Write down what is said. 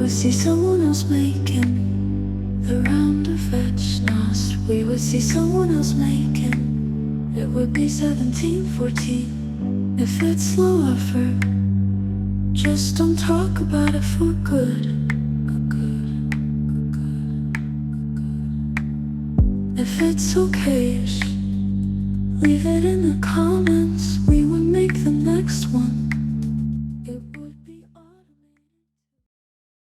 would see someone else making the round of vegetables. We would see someone else making. It would be 1714 if it's low effort. Just don't talk about it for good. If it's okay-ish, leave it in the comments. We would make the next one.